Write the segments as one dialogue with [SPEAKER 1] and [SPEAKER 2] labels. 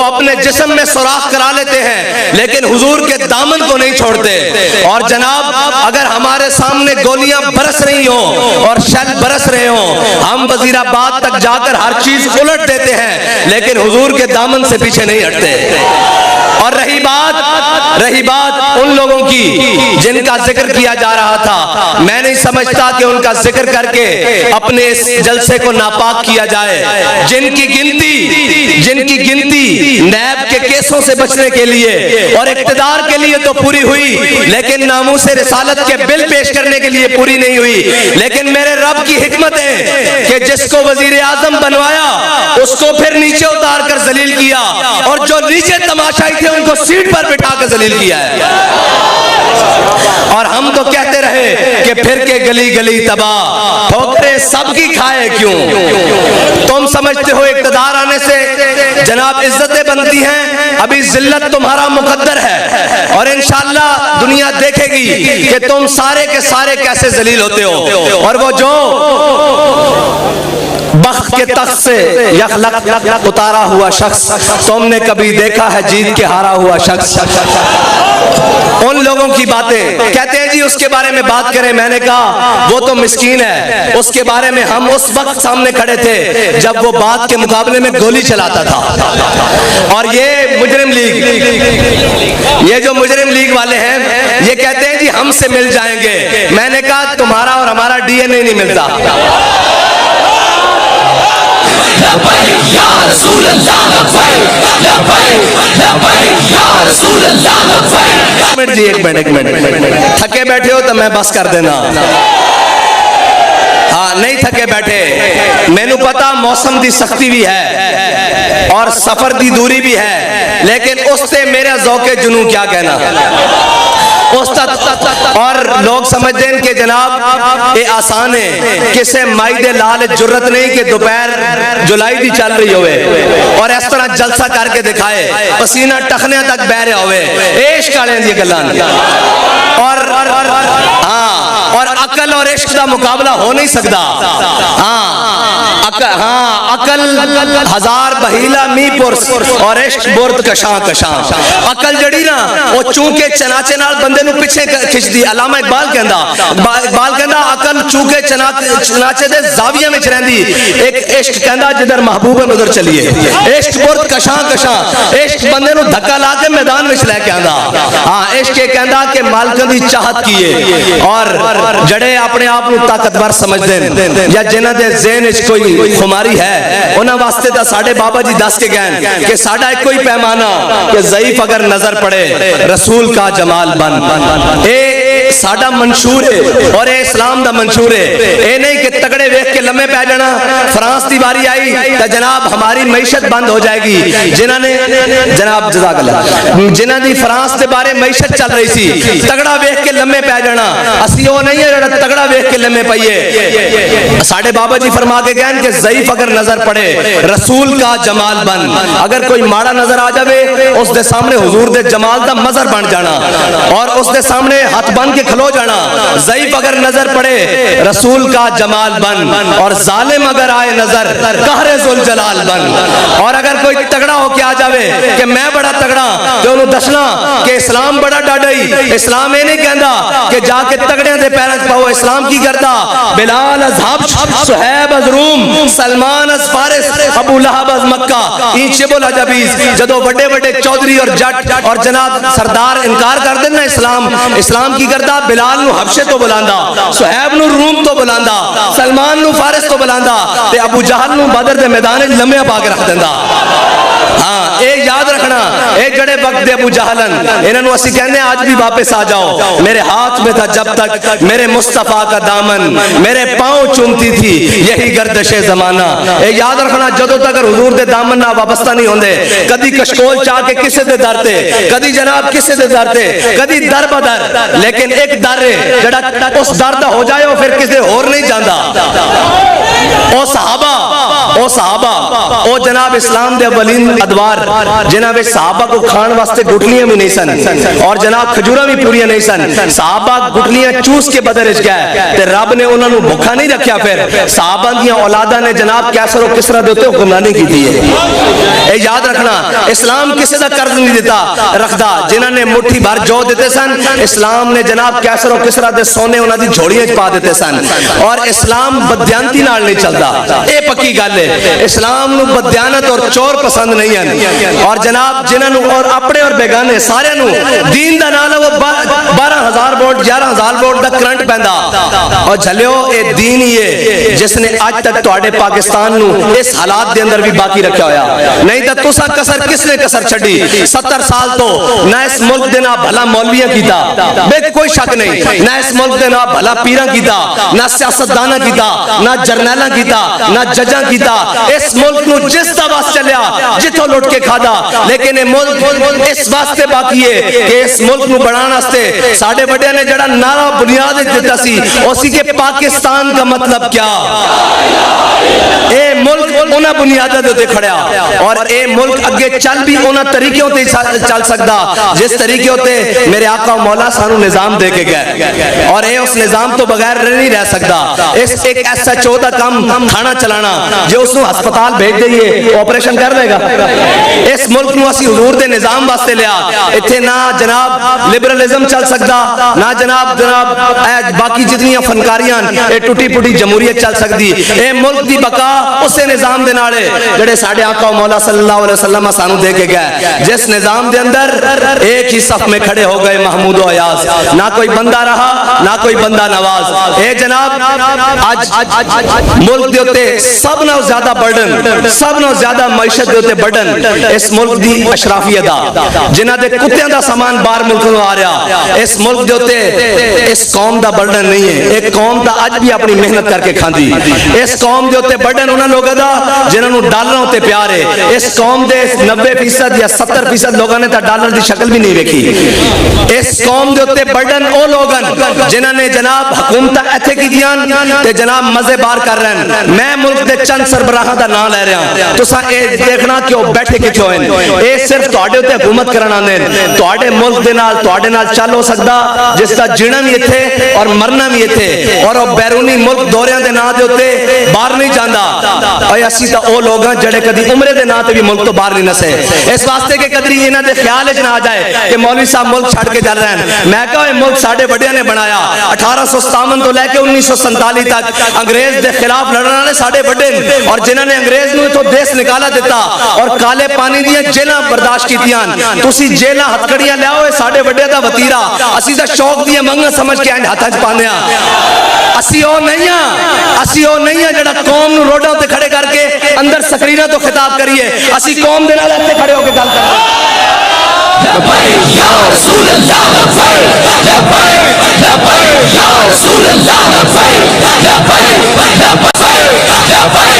[SPEAKER 1] اپنے جسم میں سوراخ کرا لیتے ہیں لیکن حضور کے دامن کو نہیں چھوڑتے. اور جناب اگر ہمارے سامنے گولیاں برس رہی ہوں اور شل برس رہے ہوں, ہم وزیر آباد تک جا کر ہر چیز الٹ دیتے ہیں لیکن حضور کے دامن سے پیچھے نہیں ہٹتے. اور رہی بات ان لوگوں کی جن کا ذکر کیا جا رہا تھا, میں نہیں سمجھتا کہ ان کا ذکر کر کے اپنے اس جلسے کو ناپاک کیا جائے. جن کی گنتی نیب کے کیسوں سے بچنے کے لیے اور اقتدار کے لیے تو پوری ہوئی لیکن ناموس رسالت کے بل پیش کرنے کے لیے پوری نہیں ہوئی. لیکن میرے رب کی حکمت ہے کہ جس کو وزیر اعظم بنوایا اس کو پھر نیچے اتار کر ذلیل کیا, اور جو نیچے تماشائی تھے ان کو سیٹ پر بٹھا کر ذلیل کیا ہے. اور ہم تو کہتے رہے کہ پھر کے گلی گلی تباہ, ٹھوکریں سب کی کھائے کیوں. تم سمجھتے ہو اقتدار آنے سے جناب عزتیں بنتی ہیں, ابھی ذلت تمہارا مقدر ہے اور انشاءاللہ دنیا دیکھے گی کہ تم سارے کے سارے کیسے ذلیل ہوتے ہو. اور وہ جو بخت کے تخت سے یخلق اتارا ہوا شخص تم نے کبھی دیکھا ہے جیت کے ہارا ہوا شخص. ان لوگوں کی باتیں کہتے ہیں جی اس کے بارے میں بات کریں. میں نے کہا وہ تو مسکین ہے, اس کے بارے میں ہم اس وقت سامنے کھڑے تھے جب وہ بات کے مقابلے میں گولی چلاتا تھا. اور یہ مجرم لیگ, یہ جو مجرم لیگ والے ہیں یہ کہتے ہیں جی ہم سے مل جائیں گے. میں نے کہا تمہارا اور ہمارا ڈی این اے نہیں ملتا. ایک منٹ تھکے بیٹھے ہو تو میں بس کر دینا. ہاں نہیں تھکے بیٹھے, میں نے پتا موسم دی سختی بھی ہے اور سفر دی دوری بھی ہے, لیکن اس سے میرا ذوق جنوں کیا کہنا. اور لوگ سمجھتے ہیں کہ جناب یہ آسان ہے, کسے مائی دے لال جرت نہیں کہ دوپہر جولائی دی چل رہی ہوئے اور اس طرح جلسہ کر کے دکھائے, پسینہ ٹخنے تک بہ رہے ہوئے, عشق والے دی گلان. اور عقل اور عشق کا مقابلہ ہو نہیں سکتا. عقل ہزار بہیلا می پرس اور عشق برد کشاں کشاں. عقل جڑی نا وہ چونکہ چناچے نال بندے نو پیچھے کھچ دی. علامہ اقبال کہندا عقل چونکہ چناچے دے زاویے وچ رہندی, ایک عشق کہندا جدھر محبوب ہے ادھر چلیے. عشق برد کشاں کشاں, عشق بندے نو دھکا لا کے میدان وچ لے کے آندا. عشق یہ کہندا کہ مالکاں دی چاہت کیے. اور جڑے اپنے آپ کو طاقتور سمجھتے ہیں یا جنہاں دے ذہن وچ کوئی خماری ہے, انہاں واسطے تا ساڈے بابا جی دس کے گئے کہ ساڈا ایک کوئی پیمانہ کہ ضعیف اگر نظر پڑے رسول کا جمال بن. اے ساڈا منشور ہے اور اے اسلام دا منشور ہے. اے نہیں کہ تگڑے ویکھ کے لمے پے جانا. فرانس دی باری آئی تو جناب ہماری معیشت بند ہو جائے گی. جنہاں نے جناب جزاک اللہ جنہاں دی فرانس دے بارے معیشت چل رہی سی, تگڑا ویکھ کے لمے پے جانا. اسی وہ نہیں ہے جڑا تگڑا ویکھ کے لمے پئیے. ساڈے بابا جی فرما کے گئے کہ ضعیف اگر نظر پڑے رسول کا جمال بن. اگر کوئی ماڑا نظر آ جاوے اس دے سامنے حضور دے جمال دا مظہر بن جانا اور اس دے سامنے ہاتھ بن کے کھلو جانا. ضعیف اگر نظر پڑے رسول کا جمال بن, اور ظالم اگر آئے نظر قہر ذوالجلال بن. اور اگر کوئی تگڑا ہو کے آ جاوے کہ میں بڑا تگڑا تو انہوں دسنا کہ اسلام بڑا ڈاڈائی. اسلام یہ نہیں کہندا کہ جا کے تگڑے دے پیروں پاؤ. اسلام کی کرتا بلال از حبش, صہیب از روم, سلمان از فارس, ابو لہب از مکہ. این شبل عجبیز جدو بڑے بڑے چودھری اور جٹ اور جناب سردار انکار کر دینا اسلام کی کرتا بلال نو حبشے تو بلاندا, صہیب نو روم تو بلاندا, سلمان نو فارس تو بلاندا, تے ابو جہل نو بدر دے میدان لمحے پا کے رکھ دیندا. ہاں اے یاد رکھنا, اے جڑے وقت دے ابو جہلن انہاں نو اسی کہندے آج بھی واپس آ جاؤ. میرے ہاتھ میں تھا جب تک میرے مصطفیٰ کا دامن, میرے پاؤں چومتی تھی یہی گردش زمانہ. اے یاد رکھنا جدوں تک حضور دے دامن نہ وابستہ نہیں ہوندے, کدی کشکول چاہ کے کسے دے در تے, کدی جناب کسے دے در تے, کدی در بدر, لیکن ایک در ہے جڑا اس در دا ہو جائے وہ پھر کسے اور نہیں جاندا. او صحابہ او جناب اسلام دے اولین ادوار جنہاں وچ صحابہ کو کھان واسطے گٹلیاں بھی نہیں سن اور جناب کھجورا بھی پوریا نہیں سن. صحابہ گٹلیاں چوس کے بدر اچ گئے تے رب نے انہوں نے بھوکا نہیں رکھیا. پھر صحابہ دیاں اولاداں نے جناب کیسر و کسرا دے اوتے حکمرانی کیتی ہے. اے یاد رکھنا اسلام کسے دا قرض نہیں دیتا رکھدا. جنہاں نے مٹھی بھر جو دیتے سن اسلام نے جناب کیسر و کسرا دے سونے انہاں دی جھوڑیاں وچ پا دیتے سن. اور اسلام بدیانتی نال نہیں چلدا. اے پکی گل ہے. اسلام نو بدیانت اور چور پسند نہیں ہیں. اور جناب جنہاں نو اور اپنے اور بیگانے سارے نو دین دا نال وہ 12,000 ووٹ 11,000 ووٹ دا کرنٹ پیندا. اور جھلیو اے دین ہی ہے جس نے آج تک تواڈے پاکستان نو اس حالات دے اندر بھی باقی رکھیا ہویا. نہیں تے تسا کسر کس نے کسر چھڈی 70 سال تو نہ اس ملک دے نا بھلا مولویاں کیتا بے کوئی شک نہیں. نہ اس ملک دے نا بھلا پیراں کیتا نہ سیاستداناں کیتا نہ جرنیلاں کیتا نہ ججاں کیتا. اس ملک نو جس دا واس چلیا جتھوں لٹ کے کھادا. لیکن اے ملک اس واسطے باقی ہے کہ اس ملک نو بڑھان واسطے ساڈے بڑیاں نے جڑا نعرہ بنیاد دیتا سی اسی کے پاکستان کا مطلب کیا. اے ملک انہاں بنیاداں دے کھڑیا اور اے ملک اگے چل بھی انہاں طریقوں تے چل سکدا جس طریقے تے میرے آقا و مولا سانو نظام دے کے گئے. اور اے اس نظام تو بغیر نہیں رہ سکدا. اس ایک ایسا چوتھا کام کھانا چلانا جو اس نو ہسپتال بھیج دئیے آپریشن کر لے گا. اس ملک نو اسی حضور دے نظام واسطے لیا. ایتھے نہ جناب لبرلزم چل سکدا نہ جناب باقی جتنی فنکاریاں اے ٹوٹی پھوٹی جمہوریت چل سکدی. اے ملک دی بقا اسے نظام دے نال جڑے ساڈے آقا و مولا صلی اللہ علیہ وسلم سانو دے کے گئے. جس نظام دے اندر ایک ہی صف میں کھڑے ہو گئے محمود و ایاز. نہ کوئی بندہ رہا نہ کوئی بندہ نواز. اے جناب آج ملک دے اوتے سب نال زیادہ برڈن سب نال زیادہ معیشت دے اوتے برڈن اس ملک دی اشرافیہ دا جنہاں دے کتیاں دا سامان باہر ملک نوں آ رہا. اس ملک دے اوتے اس قوم دا برڈن نہیں ہے. ایک قوم دا اج بھی اپنی محنت کر کے کھاندی. اس قوم دے اوتے برڈن انہاں لوگاں دا جنہاں نوں ڈالراں تے پیار ہے. اس قوم دے 90% یا 70% لوگاں نے تا ڈالر دی شکل بھی نہیں ویکھی. اس قوم دے اوتے برڈن او لوگن جنہاں نے جناب حکومت ایتھے کیتیاں تے جناب مزے بار کر رہے ہیں. میں ملک دے چند سربراہاں دا نام لے رہا ہوں. تساں اے دیکھنا کہ او بیٹھے کتھوں ہیں. اے صرف تواڈے اوتے حکومت کرن آندے نے. تواڈے ملک دے نال تواڈے نال چل ہو سکدا جس دا جینا بھی ایتھے اور مرنا بھی ایتھے. اور او بیرونی ملک دوریاں دے نام دے اوتے باہر نہیں جاندا. اے اسی تا او لوگ ہیں جڑے کدی عمرے دے نام تے بھی ملک تو باہر نہیں نسے. اس واسطے کہ کدی انہاں دے خیال وچ نہ آ جائے کہ مولوی صاحب ملک چھڈ کے چل رہے ہیں. میں کہا اے ملک ساڈے بڑیاں نے بنایا. 1857 تو لے کے 1947 تک انگریز دے خلاف لڑن والے ساڈے بڑے اور جنہاں نے انگریز نوں اتھوں دیس نکالا دیتا اور کالے پانی دیاں جیلاں برداشت کیتیاں. تسی جیلاں ہتھکڑیاں لیاؤ اے ساڈے بڑے دا وتیرا. اسی دا شوق دیاں منگاں سمجھ کے ہاتھ وچ پانے ہاں. اسی او نہیں ہاں جڑا قوم نوں روڈاں تے کھڑے کر کے اندر سکریناں تو خطاب کریے. اسی قوم دے نال ایتھے کھڑے ہو کے گل کریں. لبیک یا رسول اللہ لبیک لبیک لبیک یا رسول اللہ لبیک لبیک لبیک لبیک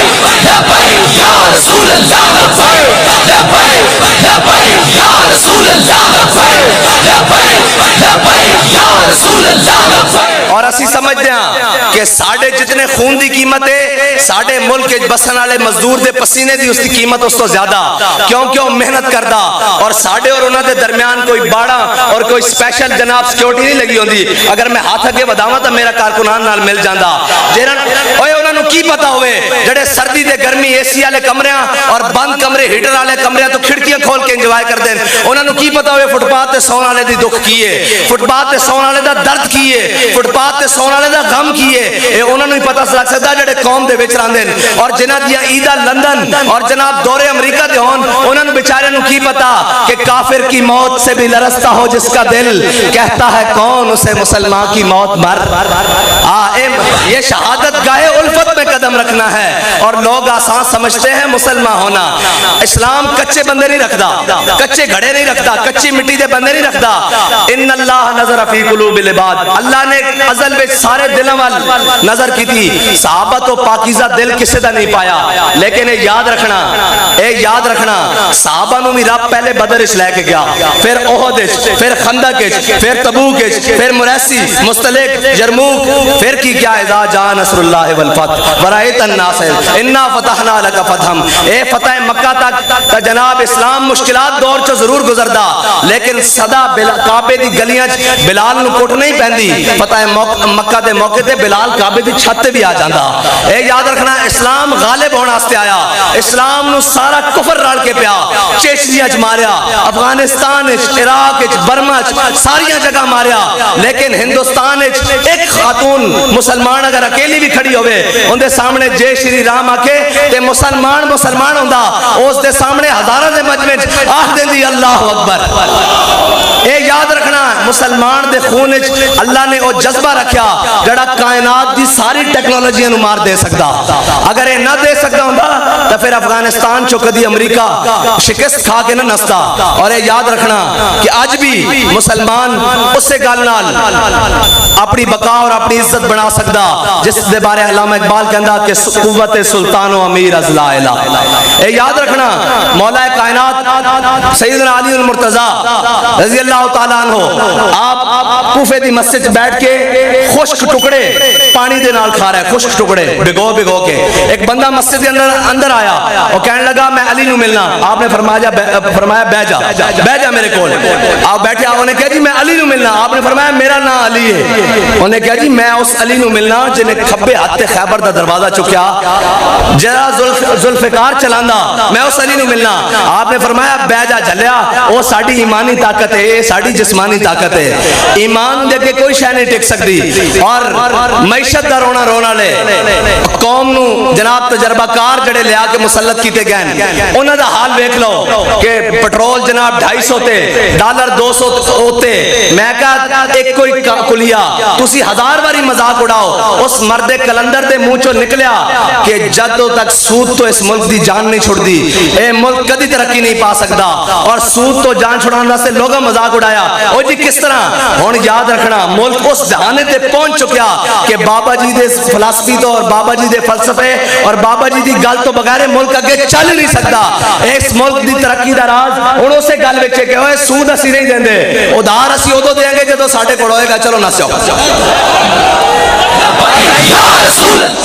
[SPEAKER 1] لبیک یا رسول اللہ لبیک لبیک لبیک یا رسول اللہ لبیک لبیک لبیک یا رسول اللہ لبیک. اور اسی سمجھتے ہیں کہ ساڑھے جتنے خون دی قیمت ہے ساڑھے ملک بسن والے مزدور دے پسینے دی اس کی قیمت اس تو زیادہ کیونکہ وہ محنت کردا. اور ساڑھے اور انہوں دے درمیان کوئی باڑا اور کوئی سپیشل جناب سیکیورٹی نہیں لگی ہوندی. اگر میں ہاتھ اگے بداواں تو میرا کارکنان نال مل جاندا. اوے انہاں نوں کی پتہ ہوئے جڑے سردی دے گرمی اے سی والے کمریاں اور بند کمرے ہیٹر والے کمریاں تو کھڑکیاں کھول کے انجوائے کردے ہیں. انہاں نوں کی پتہ ہوئے فٹ پاتھ تے سون والے دی دکھ کی ہے, فٹ پاتھ تے سون والے دا درد کی ہے, فٹ پاتھ تے سون والے دا غم کی ہے. اے انہاں نوں ہی پتہ لگ سکدا جڑے قوم دے وچ رہندے نے اور جنہاں دیاں عیداں لندن اور جناب دورے امریکہ دے ہون. انہاں نوں بیچاریاں نوں کی پتہ کہ کافر کی موت سے بھی لرزتا ہو جس کا دل, کہتا ہے کون اسے مسلمان کی موت مر. یہ شہادت گاہ الفت میں قدم رکھنا ہے اور لوگ آسان سمجھتے ہیں مسلمان ہونا. اسلام کچے بندے نہیں رکھتا, کچے گھڑے نہیں رکھتا, کچی مٹی دے بندے نہیں رکھتا. ان اللہ نظر فی قلوب العباد, اللہ نے ازل میں سارے دلوں وال نظر کی تھی. صحابہ تو پاکیزہ دل کسے دا نہیں پایا, لیکن اے یاد رکھنا صحابہ نو بھی رب پہلے بدر اس لے کے گیا, پھر احد, پھر خندق, پھر تبوک, پھر مریسی, مستلق, یرموک, پھر کی کیا ہے اذا جاء نصر اللہ والفتح ورأیت الناس انا فتحنا لک فتحا، اے فتح مکہ تک جناب اسلام مشکلات دور چ ضرور گزردا لیکن صدا کعبے دی گلیاں بلال نو کوٹ نہیں پیندی، فتح مکہ دے موقع تے بلال کعبے دی چھت تے بھی آ جاندا۔ اے یاد رکھنا اسلام غالب ہونے واسطے آیا، اسلام نو سارا کفر رل کے پیا، چیچنیا چ ماریا، افغانستان وچ، عراق وچ، برما وچ، ساری جگہ ماریا، لیکن ہندوستان وچ ایک خاتون مسلمان اگر اکیلی بھی کھڑی ہوئے ان دے سامنے جے شری رام آکے تے مسلمان ہوندا، اس دے سامنے ہزاراں دے مجمع وچ آکھ دیندی اللہ اکبر۔ اے یاد رکھنا مسلمان دے خون وچ اللہ نے وہ جذبہ رکھیا جڑا کائنات دی ساری ٹیکنالوجیاں نو مار دے سکدا، اگر یہ نہ دے سکتا ہوندا تو پھر افغانستان چو کدی امریکہ شکست کھا کے نہ نستا۔ اور یہ یاد رکھنا کہ آج بھی مسلمان اسے گل نال اپنی بقا اور اپنی عزت بنا سکدا جس دے بارے علامہ اقبال کہندا کہ قوت سلطان و امیر از لا الہ۔ اے یاد رکھنا مولا کائنات سیدنا علی المرتضی رضی اللہ تعالیٰ عنہ آپ کوفے دی مسجد بیٹھ کے خشک ٹکڑے پانی دے نال کھا رہا ہے، خشک ٹکڑے بگو بگو کے۔ ایک بندہ مسجد کے اندر آیا اور کہنے لگا میں علی نو ملنا، آپ نے فرمایا بہ جا میرے کول۔ آپ بیٹھے، انہوں نے کہا جی میں علی نو ملنا، آپ نے فرمایا میرا نام علی ہے۔ انہوں نے کہا جی میں اس علی نو ملنا جنہیں کھبے ہاتھ تے خیبر دا دروازہ چکیا، جرا ذوالفقار چلاندا، میں اس علی نو ملنا۔ آپ نے فرمایا بہ جا جھلیا، وہ ساڈی ایمانی طاقت ہے، ساڈی جسمانی طاقت ہے، ایمان دے کے کوئی شے نہیں ٹک سکتی۔ اور معیشت دا رونا رونا لے قوم نو جناب تجربہ کار جڑے لیا کے مسلط کیتے گئے انہاں دا حال ویکھ لو کہ پٹرول جناب 250 تے ڈالر 200 ہوتے، میں کہا ایک کوئی کلیا تسی 1000 باری مذاق اڑاؤ، اس مرد کلندر دے منہ چوں نکلیا کہ جدوں تک سود تو اس ملک دی جان نہیں چھڑ دی اے ملک کدی ترقی نہیں پا سکدا، اور سود تو جان چھڑانے واسطے لوگوں مذاق اڑایا۔ او جی کس طرح؟ ہن یاد رکھنا ملک اس دہانے تے پہنچ چکیا کہ بابا جی دے فلسفی تو اور بابا جی دے فلسفے اور بابا جی دی گل تو بغیر ملک اگے چل نہیں سکتا۔ اس ملک دی ترقی دا راز ہن اسے گل وچ کہ اوے سود اسی نہیں دیندے، ادھار اسی ادو دیں گے جدوں ساڈے کول ہوئے گا، چلو نسو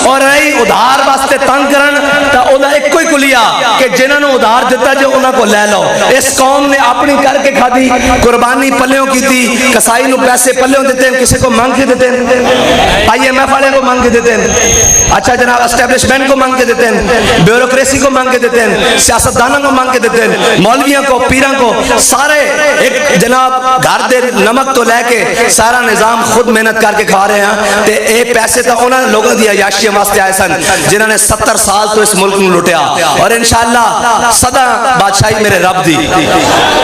[SPEAKER 1] اور رہی ادھار واسطے تنگ کرن تا اودا ایک کوئی کلیا کہ جنہاں نو ادھار دیتا جو انہاں کو لے لو۔ اس قوم نے اپنی کر کے کھادی، قربانی پلیوں کی تھی، کسائی نو پیسے پلیوں دیتے ہیں، کسی کو مانگ کے دیتے ہیں، آئی ایم ایف والے کو مانگ کے دیتے ہیں، اچھا جناب اسٹیبلشمنٹ کو مانگ کے دیتے ہیں، بیوروکریسی کو مانگ کے دیتے ہیں، سیاستدانوں کو مانگ کے دیتے ہیں، مولویوں کو، پیراں کو، سارے ایک جناب گھر دے نمک تو لے کے سارا نظام خود محنت کر کے کھا رہے ہیں تے اے پیسے تو انہاں لوگوں دی عیاشی واسطے آئے سن جنہوں نے 70 سال تو اس ملک نو لٹیا، اور انشاءاللہ سدا بادشاہی میرے رب دی۔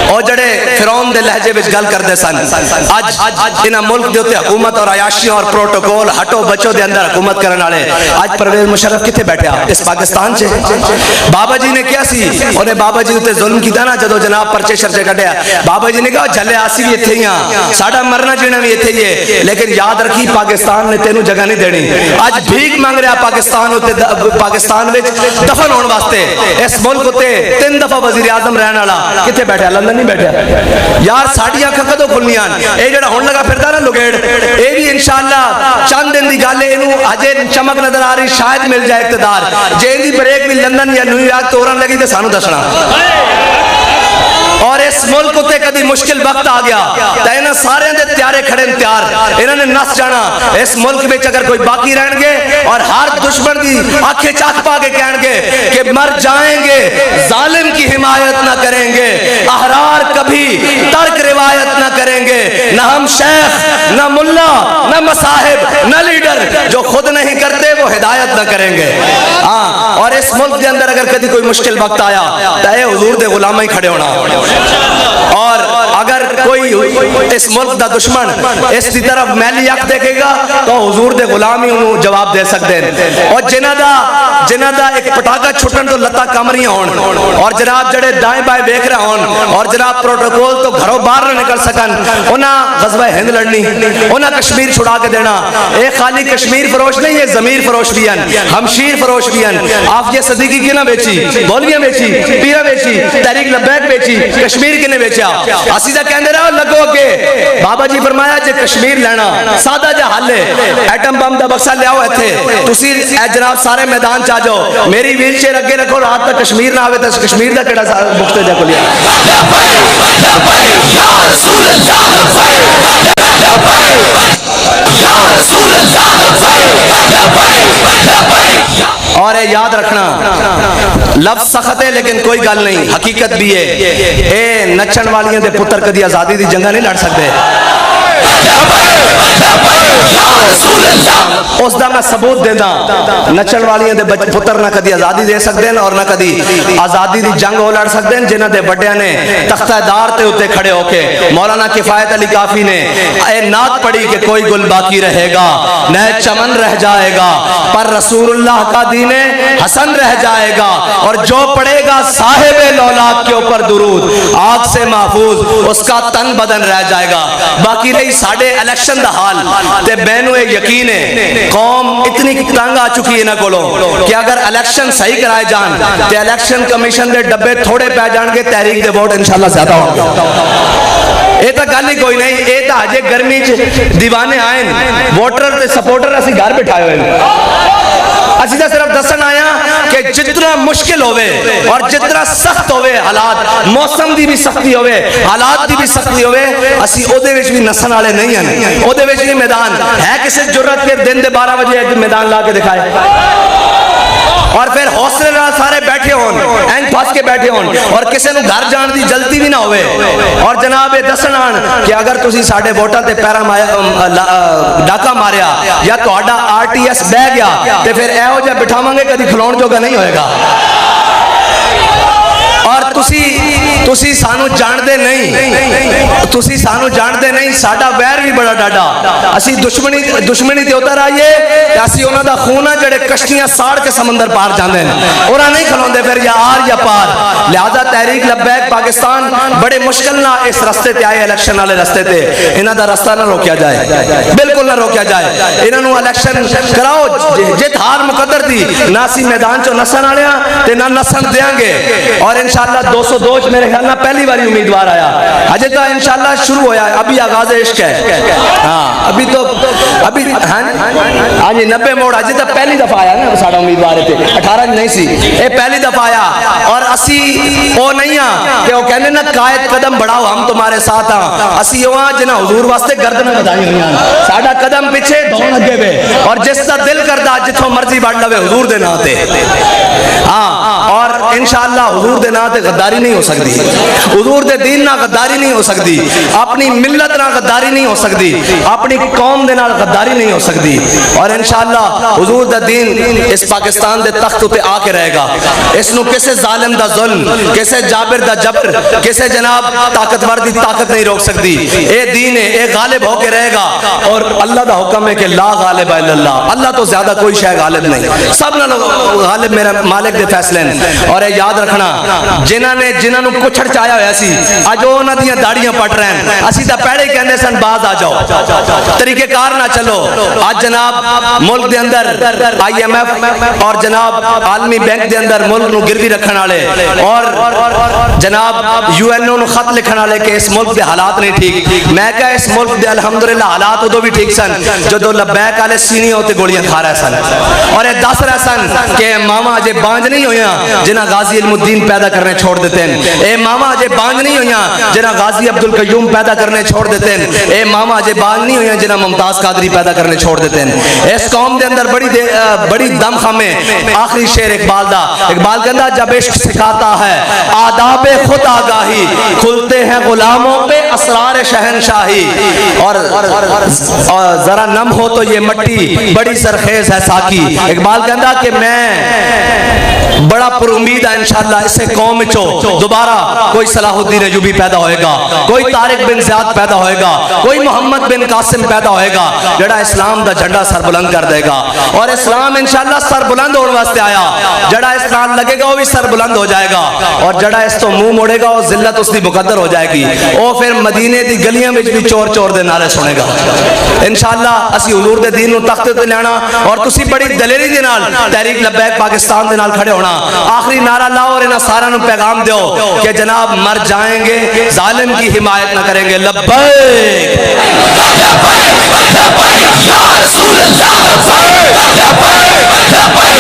[SPEAKER 1] اور جڑے فرعون دے لہجے وچ گل کردے سن اج انہاں ملک دے اوتے حکومت اور عیاشیاں اور پروٹوکول ہٹو بچو دے اندر حکومت کرن والے، اج پرویز مشرف کتے بیٹھا؟ اس پاکستان چ۔ بابا جی نے کیا سی؟ انہیں بابا جی تے ظلم کیتا نا جدو جناب پرچے شرچے کڈیا، بابا جی نے کہا جھلے آسی بھی ایتھے ہی ہاں، ساڈا مرنا جینا بھی ایتھے ہی ہے، لیکن یاد رکھی پاکستان نے تینوں جگہ نہیں دینی۔ اج بھیک مانگ رہا پاکستان وچ دفن ہونے واسطے، اس ملک تے 3 دفعہ وزیر اعظم رہن والا کتے بیٹھا؟ لندن نہیں بیٹھا یار۔ ساڈی اکھاں کدوں کھلنیاں؟ اے جڑا ہن لگا پھردا نا لگیڑ، اے بھی انشاءاللہ چند دن دی گل ہے، اینو اجے چمک نظر آ رہی، شاید مل جائے اقتدار، جے دی بریک بھی لندن یا نیو یارک توڑن لگی تے سانو دسنا۔ اور اس ملک تے کدی مشکل وقت آ گیا تے انہاں سارے دے تیارے کھڑے تیار، انہاں نے نس جانا اس ملک وچ اگر کوئی باقی رہن گے، اور ہر دشمن دی آنکھیں چاک پا کے کہن گے کہ مر جائیں گے، ظالم کی حمایت نہ کریں گے، احرار کبھی ترک روایت نہ کریں گے، نہ ہم شیخ نہ ملا نہ مصاحب نہ لیڈر، جو خود نہیں کرتے وہ ہدایت نہ کریں گے۔ ہاں، اور اس ملک کے اندر اگر کبھی کوئی مشکل وقت آیا تو اے حضور دے غلام ہی کھڑے ہونا، اور اگر کوئی اس ملک دا دشمن اس کی طرف میلی اکھ دیکھے گا تو حضور دے غلام ہی انہوں جواب دے سکتے ہیں۔ اور جنہ دا ایک پٹاکا چھٹن تو لتا کمریاں ہون، اور جناب جڑے دائیں بائیں بیک رہے ہون، اور جناب پروٹوکول تو گھروں باہر نہ نکل سکن، انہاں غزوہ ہند لڑنی، انہاں کشمیر چھڑا کے دینا۔ اے خالی کشمیر فروش نہیں، یہ ضمیر فروش بھی ہیں، ہمشیر فروش بھی ہیں۔ آفیہ صدیقی کی نہ بیچی، مولویاں بیچی، پیرہ بیچی، تحریک لبیک بیچی، کشمیر کے نے بیچا، اسی دا کہندے رہا لگو اگے بابا جی فرمایا جے کشمیر لینا سادہ جا حل ہے ایٹم بم دا بکسا لیاؤ ایتھے تسی اے جناب سارے میدان چ آ جاؤ میری ویل چیئر اگے رکھو رات تک کشمیر نہ آوے تے کشمیر دا کیڑا مفت جا کو لیا اور یاد رکھنا لفظ سخت ہے لیکن کوئی گل نہیں حقیقت بھی ہے اے نچن والیاں دے پتر کدی آزادی دی جنگا نہیں لڑ سکتے اس دا میں ثبوت دینا نچن والیاں دے پتر نہ کدی آزادی دے سکتے ہیں اور نہ کدی آزادی دی جنگ ہو لڑ سکتے ہیں جنہ دے بڑیاں نے تختہ دار تے ہوتے کھڑے ہو کے مولانا کفایت علی کافی نے اے نعت پڑھی کہ کوئی گل باقی رہے گا نہ چمن رہ جائے گا پر رسول اللہ کا دین حسن رہ جائے گا اور جو پڑھے گا صاحب لولاک کے اوپر درود آگ سے محفوظ اس کا تن بدن رہ جائے گا باقی رہی ساڑھے الیکشن دا حال تے بینو ایک یقین ہے قوم اتنی تنگ آ چکی ہے نہ کولو کہ اگر الیکشن صحیح کرائے جان تے الیکشن کمیشن دے ڈبے تھوڑے پہ جان کے تحریک دے ووٹ انشاءاللہ زیادہ ہوں اے تا گل ہی کوئی نہیں اے تا اجے گرمی چ دیوانے آئیں ووٹر تے سپورٹر اسی گھر بٹھائے ہوئے اسی تا صرف دسن آیا کہ جتنا مشکل ہوئے اور جتنا سخت ہوئے حالات موسم دی بھی سختی ہوئے حالات دی بھی سختی ہوئے اسی او دے وچ بھی نسن والے نہیں ہیں او دے وچ بھی میدان ہے کسی جرت کے دن دے 12 بجے میدان لا کے دکھائے اور پھر حوصلے نال سارے بیٹھے ہون این پھس کے بیٹھے ہون اور کسی نو گھر جان دی جلدی بھی نہ ہوئے اور جناب دسن آن کہ اگر تسی ساڈے ووٹاں تے پیرا ڈاکا ماریا یا تہاڈا آر ٹی ایس بہ گیا تے پھر ایہو جہا بٹھاواں گے کدی کھلون جوگا نہیں ہوئے گا اور تسی سانو جان دے نہیں ساڈا ویر بھی بڑا ڈاڈا اسی دشمنی تے اتر آئیے کہ اسی انہاں دا خون جڑے کشتیاں ساڑ کے سمندر پار جاندے ہیں اوراں نہیں کھلوندے پھر یا آر یا پار لہذا تحریک لبیک پاکستان بڑے مشکل نہ اس رستے تے آئے الیکشن والے رستے تے انہاں دا رستہ نہ روکیا جائے بالکل نہ روکیا جائے انہاں نو الیکشن کراؤ جت ہار مقدر دی نہ اسی میدان چوں نسن والے تے نہ نسن دیاں گے اور انشاءاللہ 202 میرے خیال میں پہلی باری امیدوار آیا اجے تو انشاءاللہ شروع ہویا ہے ابھی آغاز عشق ہے ہاں ابھی ہاں جی 90 موڑ اجے تو پہلی دفعہ آیا نا ساڈا امیدوار تے 18 نہیں سی اے پہلی دفعہ آیا اور اسی او نہیں ہاں کہ وہ کہنے نا قائد قدم بڑھاؤ ہم تمہارے ساتھ ہاں اسی او ہاں جنہ حضور واسطے گردن بدائی ہوئی ہیں ساڈا قدم پیچھے دھون اگے وے اور جس دا دل کردا جتھوں مرضی بڑھ لوے حضور دے نام تے ہاں اور انشاءاللہ حضور دے نام تے غداری نہیں ہو سکتی حضور دے دین نہ غداری نہیں ہو سکتی اپنی ملت نہ غداری نہیں ہو سکتی اپنی قوم دے نال غداری نہیں ہو سکتی اور انشاءاللہ حضور دا دین اس پاکستان دے تخت تے آ کے رہے گا اس نو کسے ظالم دا ظلم کسے جابر دا جبر کسے جناب طاقتور دی طاقت نہیں روک سکتی اے دین ہے اے غالب ہو کے رہے گا اور اللہ دا حکم ہے کہ لا غالب الا اللہ اللہ تو زیادہ کوئی شے غالب نہیں سب نال غالب میرا مالک دے فیصلے اور اے یاد رکھنا جنہاں نو کچھڑ چایا ہویا سی اج انہاں دیاں داڑیاں پٹ رہے ہیں اسی تا پہلے ہی کہندے سن باز آ جاؤ طریقہ کار نہ چلو آج جناب ملک دے اندر آئی ایم ایف اور جناب عالمی بینک دے اندر ملک نو گروی رکھن والے اور جناب یو این او نو خط لکھن والے کہ اس ملک دے حالات نہیں ٹھیک میں کہا اس ملک دے الحمدللہ حالات ادو بھی ٹھیک سن جدو لبیک والے سینی ہوتے گولیاں کھا رہے سن اور یہ دس رہے سن کہ ماما اجے بانج نہیں ہویاں جنہ غازی علم الدین پیدا کرنے چھوڑ دیتے ہیں اے ماما اجے بانج نہیں ہویاں جنہ غازی عبدالقیوم پیدا کرنے چھوڑ دیتے ہیں اے ماما اجے بانج نہیں ہویاں جنہ ممتاز قادری پیدا کرنے چھوڑ دیتے ہیں اس قوم دے اندر بڑی دم خمے آخری شعر اقبال دا اقبال کہندا جب عشق سکھاتا ہے آداب خود آگاہی کھلتے ہیں غلاموں پہ اسرار شہنشاہی اور ذرا نم ہو تو یہ مٹی بڑی سرخیز ہے ساکی اقبال کہندا کہ میں بڑا پر امید ہے انشاءاللہ اسے قوم چو دوبارہ کوئی صلاح الدین ایوبی پیدا ہوئے گا کوئی طارق بن زیاد پیدا ہوئے گا کوئی محمد بن قاسم پیدا ہوئے گا جڑا اسلام دا جھنڈا سر بلند کر دے گا اور اسلام انشاءاللہ سر بلند ہونے واسطے آیا جڑا اس نال لگے گا وہ بھی سر بلند ہو جائے گا اور جڑا اس تو منہ موڑے گا وہ ذلت اس کی مقدر ہو جائے گی وہ پھر مدینے دی گلیاں وچ بھی چور چور دے نعرے سنے گا انشاءاللہ اسی حضور دے دین نو تخت تے لینا اور تسی بڑی دلیری دے نال تحریک لبیک پاکستان دے نال کھڑے ہونا آخری نعرہ لاؤ اور انہاں سارا نو پیغام دیو کہ جناب مر جائیں گے ظالم کی حمایت نہ کریں گے لبیک یا رسول اللہ